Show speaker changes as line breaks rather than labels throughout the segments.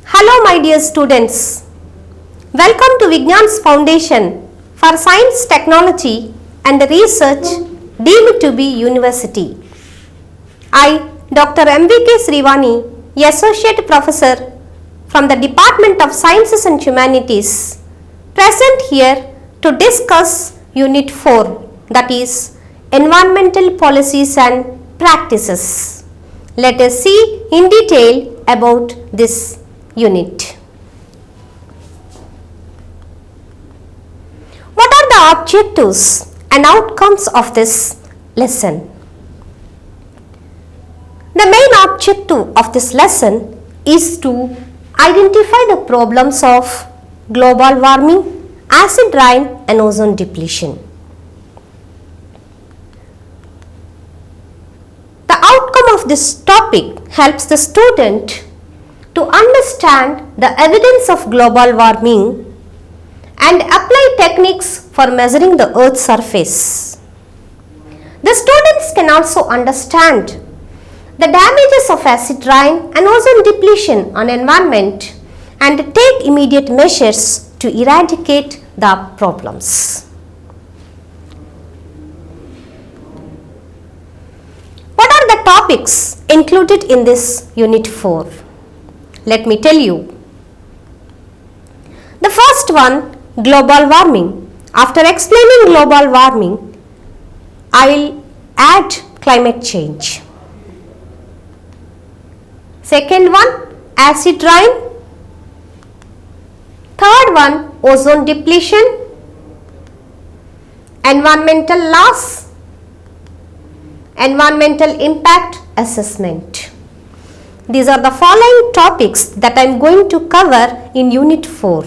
Hello my dear students, welcome to Vignyan's Foundation for Science, Technology and Research deemed to be University. I, Dr. M.V.K. Srivani, Associate Professor from the Department of Sciences and Humanities, present here to discuss Unit 4, that is Environmental Policies and Practices. Let us see in detail about this unit. What are the objectives and outcomes of this lesson? The main objective of this lesson is to identify the problems of global warming, acid rain and ozone depletion. The outcome of this topic helps the student to understand the evidence of global warming and apply techniques for measuring the Earth's surface. The students can also understand the damages of acid rain and ozone depletion on environment and take immediate measures to eradicate the problems. What are the topics included in this Unit 4? Let me tell you. The first one, global warming. After explaining global warming, I will add climate change. Second one, acid rain. Third one, ozone depletion. Environmental loss. Environmental impact assessment. These are the following topics that I am going to cover in Unit 4.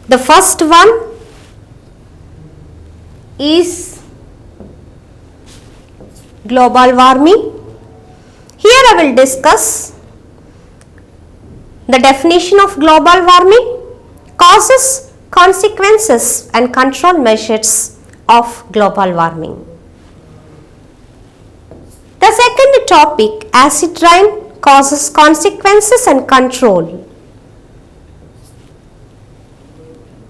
The first one is global warming. Here I will discuss the definition of global warming, causes, consequences and control measures of global warming. The second topic, acid rain, causes, consequences and control.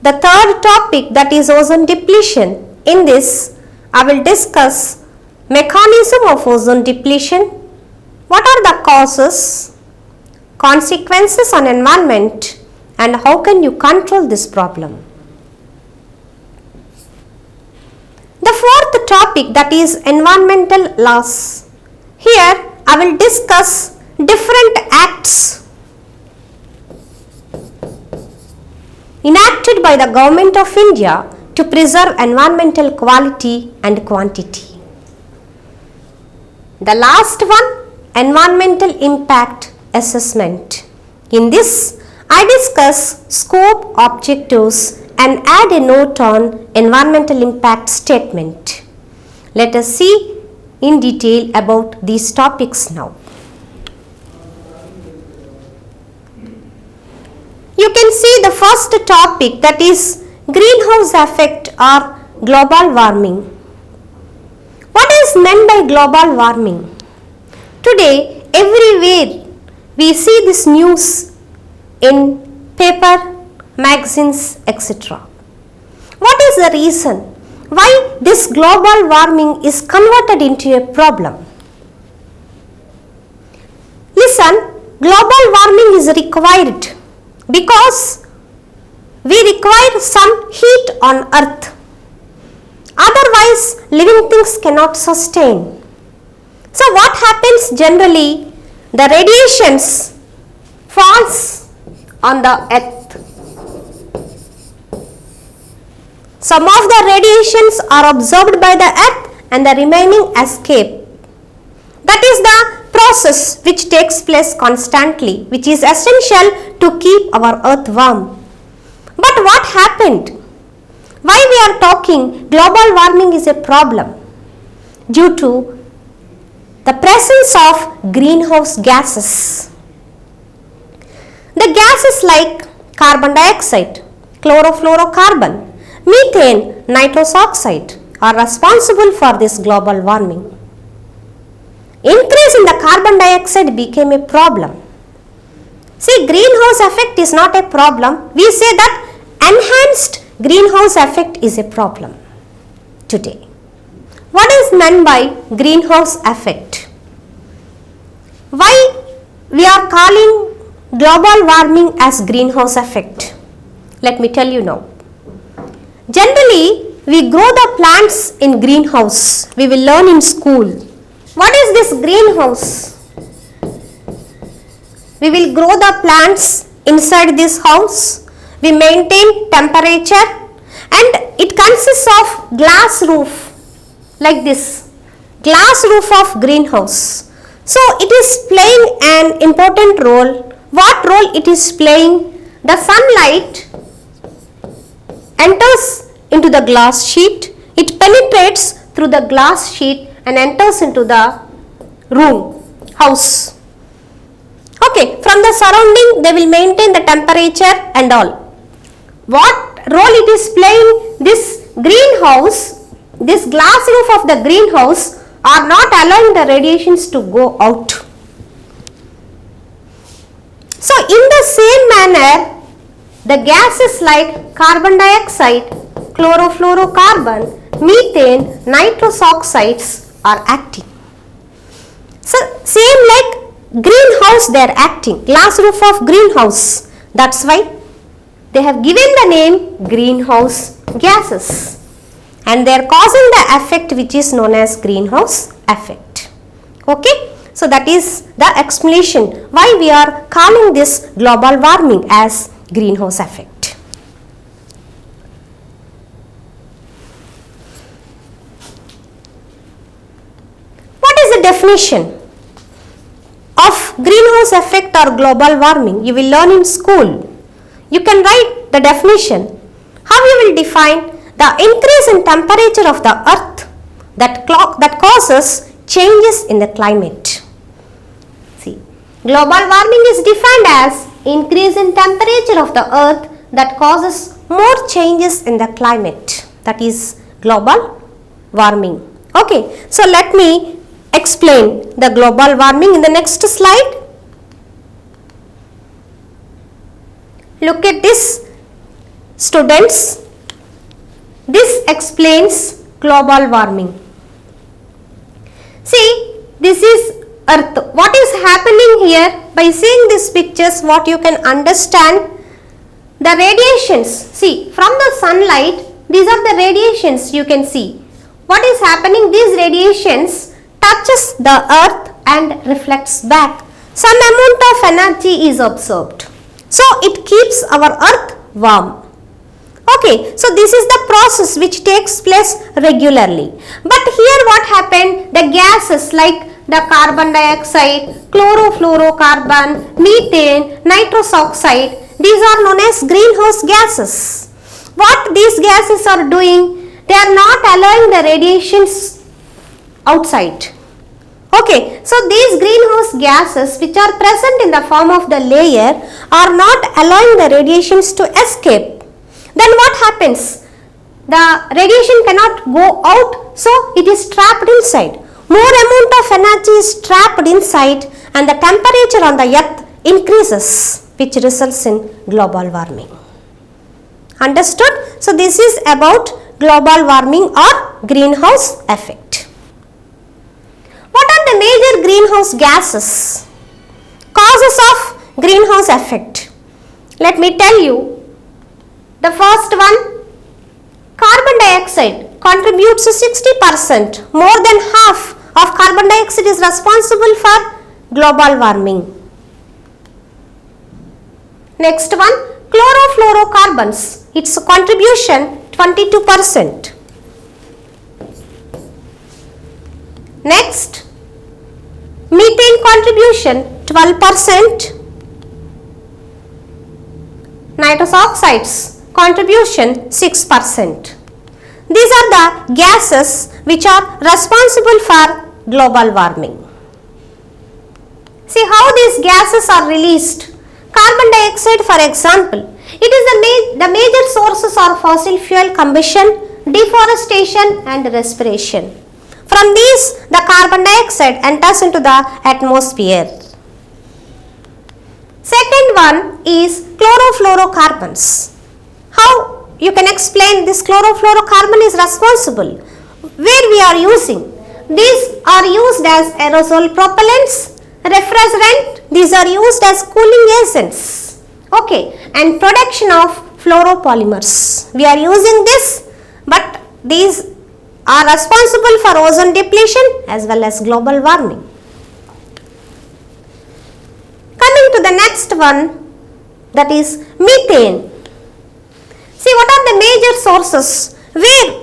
The third topic, that is ozone depletion. In this, I will discuss mechanism of ozone depletion. What are the causes, consequences on environment and how can you control this problem? The fourth topic, that is environmental loss. Here I will discuss different acts enacted by the Government of India to preserve environmental quality and quantity. The last one, environmental impact assessment. In this, I discuss scope, objectives and add a note on environmental impact statement. Let us see in detail about these topics now. You can see the first topic, that is greenhouse effect or global warming. What is meant by global warming? Today, everywhere we see this news in paper, magazines, etc. What is the reason why this global warming is converted into a problem? Listen, global warming is required because we require some heat on earth. Otherwise, living things cannot sustain. So what happens generally? The radiations falls on the earth. Some of the radiations are absorbed by the earth and the remaining escape. That is the process which takes place constantly, which is essential to keep our earth warm. But what happened? Why we are talking global warming is a problem? Due to the presence of greenhouse gases. The gases like carbon dioxide, chlorofluorocarbon, methane, nitrous oxide, are responsible for this global warming. Increase in the carbon dioxide became a problem. See, greenhouse effect is not a problem. We say that enhanced greenhouse effect is a problem today. What is meant by greenhouse effect? Why we are calling global warming as greenhouse effect? Let me tell you now. Generally, we grow the plants in greenhouse. We will learn in school. What is this greenhouse? We will grow the plants inside this house. We maintain temperature and it consists of glass roof like this. Glass roof of greenhouse. So it is playing an important role. What role it is playing? The sunlight enters into the glass sheet. It penetrates through the glass sheet and enters into the room, house. Okay, from the surrounding they will maintain the temperature and all. What role it is playing? This greenhouse, this glass roof of the greenhouse are not allowing the radiations to go out. So in the same manner, the gases like carbon dioxide, chlorofluorocarbon, methane, nitrous oxides are acting. So same like greenhouse they are acting, glass roof of greenhouse. That's why they have given the name greenhouse gases and they are causing the effect which is known as greenhouse effect. Okay, so that is the explanation why we are calling this global warming as greenhouse effect. What is the definition of greenhouse effect or global warming? You will learn in school. You can write the definition. How you will define the increase in temperature of the earth that causes changes in the climate. See, global warming is defined as increase in temperature of the earth that causes more changes in the climate. That is global warming. Okay, so let me explain the global warming in the next slide. Look at this, students. This explains global warming. See, this is earth. What is happening here? By seeing these pictures, what you can understand, the radiations. See, from the sunlight, these are the radiations you can see. What is happening? These radiations touches the earth and reflects back. Some amount of energy is absorbed. So it keeps our earth warm. Okay, so this is the process which takes place regularly. But here what happened? The gases like the carbon dioxide, chlorofluorocarbon, methane, nitrous oxide, these are known as greenhouse gases. What these gases are doing? They are not allowing the radiations outside. Okay, so these greenhouse gases which are present in the form of the layer are not allowing the radiations to escape. Then what happens? The radiation cannot go out, so it is trapped inside. More amount of energy is trapped inside and the temperature on the earth increases, which results in global warming. Understood? So this is about global warming or greenhouse effect. What are the major greenhouse gases? Causes of greenhouse effect. Let me tell you. The first one, carbon dioxide contributes to 60%. More than half of carbon dioxide is responsible for global warming. Next one, chlorofluorocarbons. Its contribution 22%. Next, methane contribution 12%. Nitrous oxides contribution 6%. These are the gases which are responsible for global warming. See how these gases are released. Carbon dioxide, for example, it is the major sources are fossil fuel combustion, deforestation and respiration. From these, the carbon dioxide enters into the atmosphere. Second one is chlorofluorocarbons. How you can explain this chlorofluorocarbon is responsible? Where we are using? These are used as aerosol propellants, refrigerant. These are used as cooling agents. Okay, and production of fluoropolymers. We are using this, but these are responsible for ozone depletion as well as global warming. Coming to the next one, that is methane. See, what are the major sources?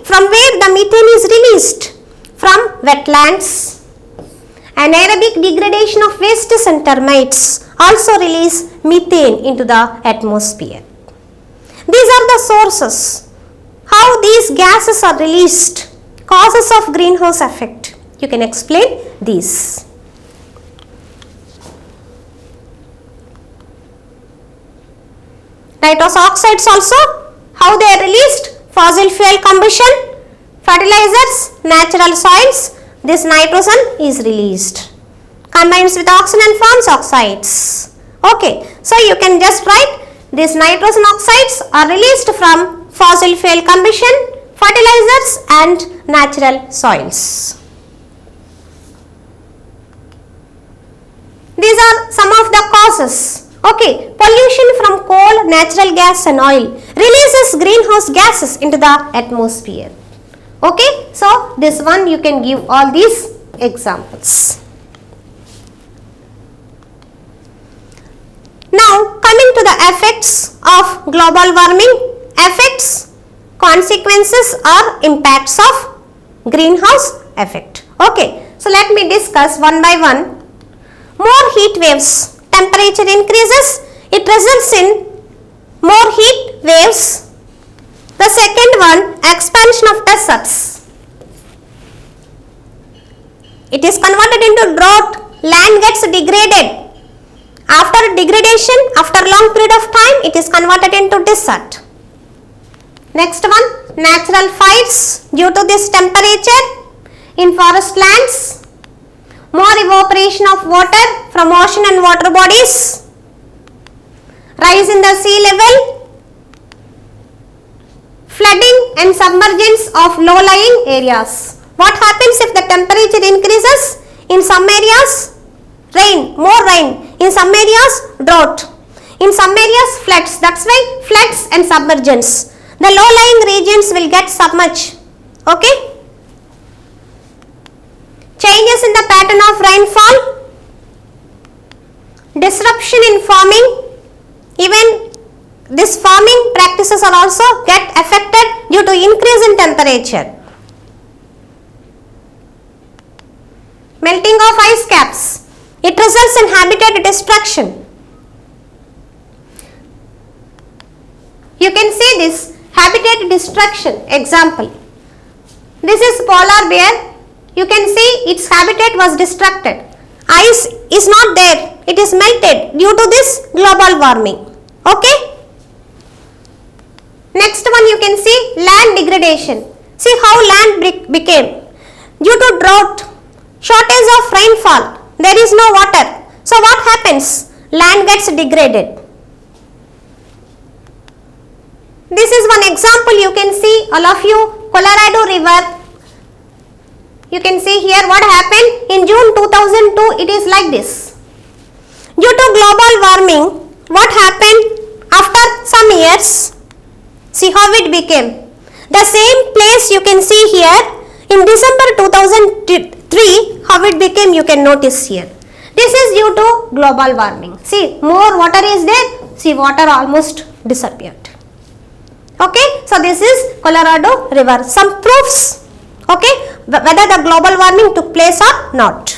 From where the methane is released? From wetlands. Anaerobic degradation of wastes and termites also release methane into the atmosphere. These are the sources. How these gases are released? Causes of greenhouse effect. You can explain these. Nitrous oxides also, how they are released? Fossil fuel combustion, fertilizers, natural soils, this nitrogen is released. Combines with oxygen and forms oxides. Okay, so you can just write these nitrogen oxides are released from fossil fuel combustion, fertilizers and natural soils. These are some of the causes. Okay, pollution from coal, natural gas and oil releases greenhouse gases into the atmosphere. Okay, so this one you can give all these examples. Now coming to the effects of global warming, effects, consequences or impacts of greenhouse effect. Okay, so let me discuss one by one. More heat waves, temperature increases, it results in more heat waves. The second one, expansion of deserts. It is converted into drought, land gets degraded. After degradation, after long period of time, it is converted into desert. Next one, natural fires due to this temperature in forest lands. More evaporation of water from ocean and water bodies. Rise in the sea level. Flooding and submergence of low-lying areas. What happens if the temperature increases? In some areas, rain, more rain. In some areas, drought. In some areas, floods. That's why floods and submergence. The low-lying regions will get submerged. Okay? Changes in the pattern of rainfall. Disruption in farming. Even these farming practices are also get affected due to increase in temperature. Melting of ice caps. It results in habitat destruction. You can see this habitat destruction example. This is polar bear. You can see its habitat was destructed. Ice is not there. It is melted due to this global warming. Okay. Next one you can see land degradation. See how land became. Due to drought, shortage of rainfall, there is no water. So what happens? Land gets degraded. This is one example you can see, all of you, Colorado River. You can see here what happened in June 2002, it is like this. Due to global warming, what happened after some years? See how it became. The same place you can see here in December 2003, how it became you can notice here. This is due to global warming. See, more water is there. See, water almost disappeared. Okay, so this is Colorado River. Some proofs, okay, whether the global warming took place or not.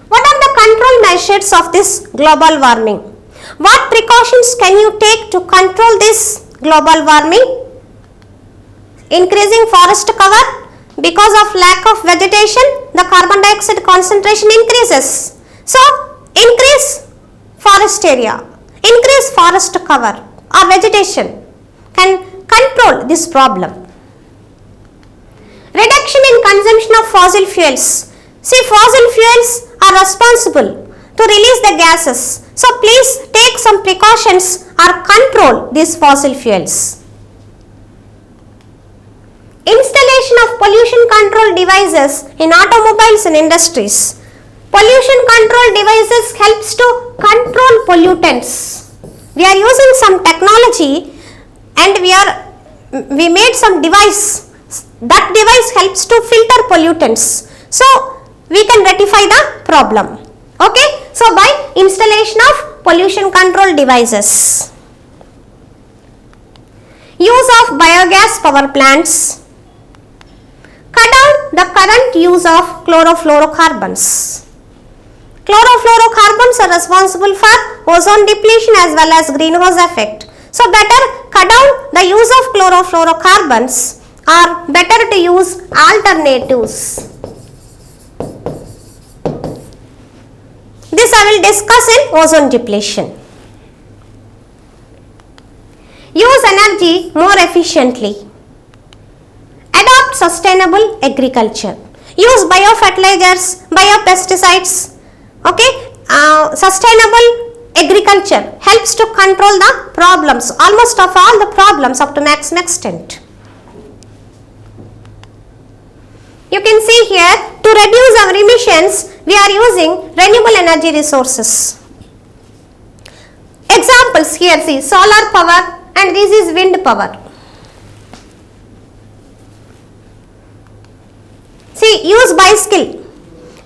What are the control measures of this global warming? What precautions can you take to control this global warming? Increasing forest cover. Because of lack of vegetation, the carbon dioxide concentration increases. So, increase forest area, increase forest cover or vegetation can control this problem. Reduction in consumption of fossil fuels. See, fossil fuels are responsible to release the gases. So please take some precautions or control these fossil fuels. Installation of pollution control devices in automobiles and industries. Pollution control devices helps to control pollutants. We are using some technology and we made some device. That device helps to filter pollutants. So we can rectify the problem. Okay. So by installation of pollution control devices. Use of biogas power plants. Cut down the current use of chlorofluorocarbons. Chlorofluorocarbons are responsible for ozone depletion as well as greenhouse effect. So better cut down the use of chlorofluorocarbons or better to use alternatives. This I will discuss in ozone depletion. Use energy more efficiently. Adopt sustainable agriculture. Use biofertilizers, biopesticides. Okay. Sustainable agriculture helps to control the problems, almost of all the problems up to maximum extent. You can see here, to reduce our emissions, we are using renewable energy resources. Examples here, see, solar power and this is wind power. See, use bicycle.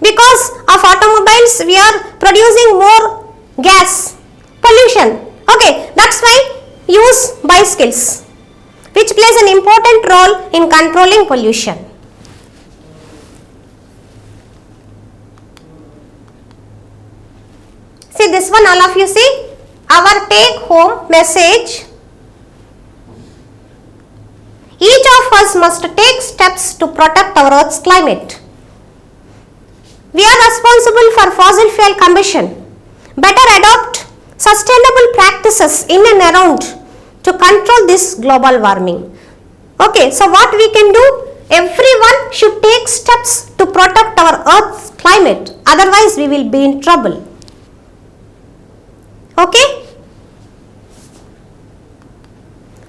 Because of automobiles, we are producing more gas, pollution. Okay, that's why use bicycles, which plays an important role in controlling pollution. See this one, all of you see, our take home message. Each of us must take steps to protect our Earth's climate. We are responsible for fossil fuel combustion. Better adopt sustainable practices in and around to control this global warming. Okay, so what we can do? Everyone should take steps to protect our Earth's climate. Otherwise, we will be in trouble. Okay?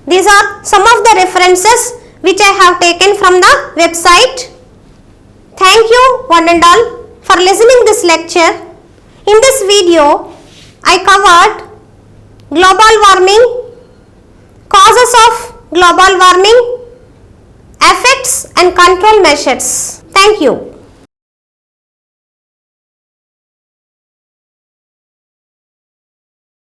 These are some of the references which I have taken from the website. Thank you one and all for listening this lecture. In this video, I covered global warming, causes of global warming, effects and control measures. Thank you.